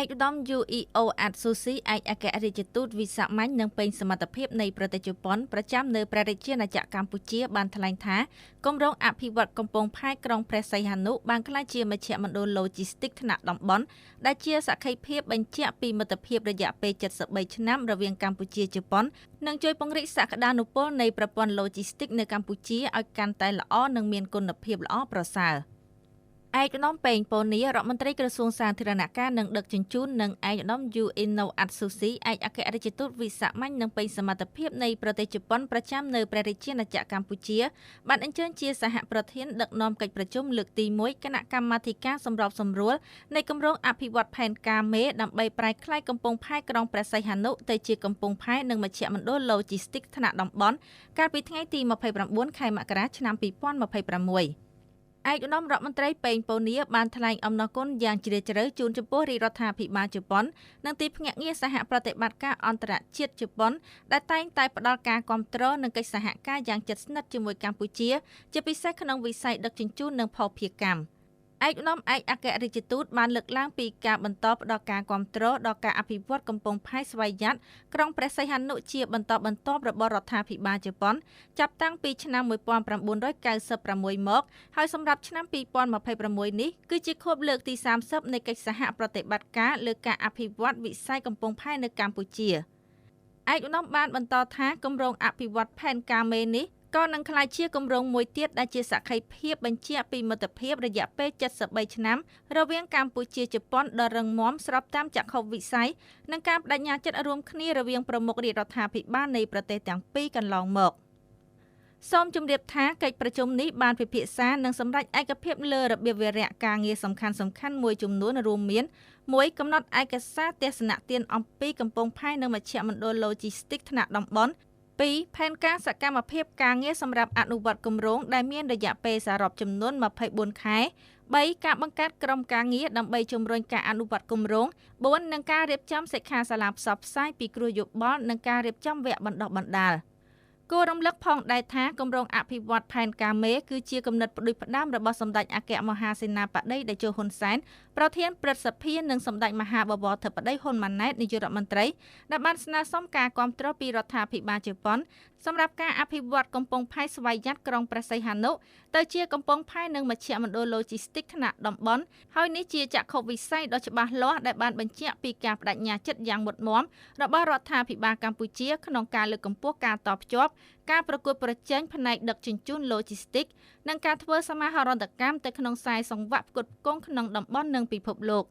ឯកឧត្តម UEO អាត់ស៊ូស៊ីឯកអគ្គរដ្ឋទូតវិសាមញ្ញនិងពេញសមត្ថភាពនៃប្រទេសជប៉ុនប្រចាំនៅព្រះរាជាណាចក្រកម្ពុជាបានថ្លែងថាគម្រោងអភិវឌ្ឍកំពង់ផែក្រុងព្រះសីហនុបានក្លាយជាមជ្ឈមណ្ឌលឡូជីស្ទីកថ្នាក់តំបន់ដែលជាសក្ខីភាពបញ្ជាក់ពីមិត្តភាពរយៈពេល73ឆ្នាំរវាងកម្ពុជាជប៉ុននិងជួយពង្រីកសក្តានុពលនៃប្រព័ន្ធឡូជីស្ទីកនៅកម្ពុជាឲ្យកាន់តែល្អនិងមានគុណភាពល្អប្រសើរឯកឧត្តមពេងពូនីរដ្ឋមន្ត្រីក្រសួងសាធារណការនិងដឹកជញ្ជូននិងឯកឧត្តម Yuino Atsushi ឯកអគ្គរដ្ឋទូតវិសាមញ្ញនិងពេញសមត្ថភាពនៃប្រទេសជប៉ុនប្រចាំនៅព្រះរាជាណាចក្រកម្ពុជាបានអញ្ជើញជាសហប្រធានដឹកនាំកិច្ចប្រជុំលើកទី1គណៈកម្មាធិការសម្របសម្រួលនៃគម្រោងអភិវឌ្ឍផែនការមេដើម្បីប្រែក្លាយកំពង់ផែក្រុងព្រះសីហនុទៅជាកំពង់ផែនិងមជ្ឈមណ្ឌលឡូជីស្ទីកថ្នាក់តំបន់កាលពីថ្ងៃទី29ខែមករាឆ្នាំ2026ឯកឧត្តមរដ្ឋមន្ត្រីពេងពូនីបានថ្លែងអំណរគុណយ៉ាងជ្រាលជ្រៅជូនចំពោះរាជរដ្ឋាភិបាលជប៉ុននិងទីភ្នាក់ងារសហប្រតិបត្តិការអន្តរជាតិជប៉ុនដែលតែងតែផ្ដល់ការគាំទ្រនិងកិច្ចសហការយ៉ាងជិតស្និទ្ធជាមួយកម្ពុជាជាពិសេសក្នុងវិស័យដឹកជញ្ជូននិងភស្តុភារកម្មឯកឧត្តមឯកអគ្គរដ្ឋទូតបានលើកឡើងពីការបន្តផ្ដល់ការគាំទ្រដល់ការអភិវឌ្ឍកំពង់ផែស្វយ័តក្រុងព្រះសីហនុជាបន្តបន្ទាប់របស់រដ្ឋាភិបាលជប៉ុនចាប់តាំងពីឆ្នាំ1996មកហើយសម្រាប់ឆ្នាំ2026នេះគឺជាខួបលើកទី30នៃកិច្ចសហប្រតិបត្តិការលើការអភិវឌ្ឍវិស័យកំពង់ផែនៅកម្ពុជាឯកឧត្តមបានបន្តថាគម្រោងអភិវឌ្ឍផែនការមេនេះក៏នឹងក្លាយជាគម្រោងមួយទៀតដែលជាសក្ខីភាពបញ្ជាក់ពីមិត្តភាពរយៈពេល73ឆ្នាំរវាងកម្ពុជាជប៉ុនដ៏រឹងមាំស្របតាមចក្ខុវិស័យនិងការបដិញ្ញាចិត្តរួមគ្នារវាងប្រមុខរាជរដ្ឋាភិបាលនៃប្រទេសទាំងពីរកន្លងមកសូមជម្រាបថាកិច្ចប្រជុំនេះបានពិភាក្សានិងសម្រេចឯកភាពលើរបៀបវារៈការងារសំខាន់ៗមួយចំនួនរួមមាន1កំណត់ឯកសារទស្សនៈទានអំពីកំពង់ផែនិងមជ្ឈមណ្ឌលឡូជីស្ទីកថ្នាក់តំបន់2ផែនការសកម្មភាពការងារសម្រាប់អនុវត្តគម្រោងដែលមានរយៈពេលសរុបចំនួន24ខែ3ការបង្កើតក្រុមការងារដើម្បីជំរុញការអនុវត្តគម្រោង4និងការរៀបចំសិក្ខាសាលាផ្សព្វផ្សាយពីគ្រោះយោបល់និងការរៀបចំវគ្គបណ្ដុះបណ្ដាលគួររំលឹកផងដែរថាគម្រោងអភិវឌ្ឍផែនការមេគឺជាគំនិតផ្ដួចផ្ដើមរបស់សម្ដេចអគ្គមហាសេនាបតីតេជោហ៊ុនសែនប្រធានព្រឹទ្ធសភានិងសម្ដេចមហាបវរធិបតីហ៊ុនម៉ាណែតនាយករដ្ឋមន្ត្រីដែលបានស្នើសុំការគាំទ្រពីរដ្ឋាភិបាលជប៉ុនសម្រាប់ការអភិវឌ្ឍកំពង់ផែស្វយ័តក្រុងព្រះសីហនុទៅជាកំពង់ផែនិងមជ្ឈមណ្ឌលឡូជីស្ទីកថ្នាក់តំបន់ហើយនេះជាចក្ខុវិស័យដ៏ច្បាស់លាស់ដែលបានបញ្ជាក់ពីការបដិញ្ញាចិត្តយ៉ាងមុតមាំរបស់រដ្ឋាភិបាលកម្ពុជាក្នុងការលើកកម្ពស់ការតភ្ជាប់ការប្រកួតប្រជែងផ្នែកដឹកជញ្ជូនឡូជីស្ទីកនិងការធ្វើសមាហរណកម្មទៅក្នុងខ្សែសង្វាក់ផ្គត់ផ្គង់ក្នុងតំបន់និងពិភពលោក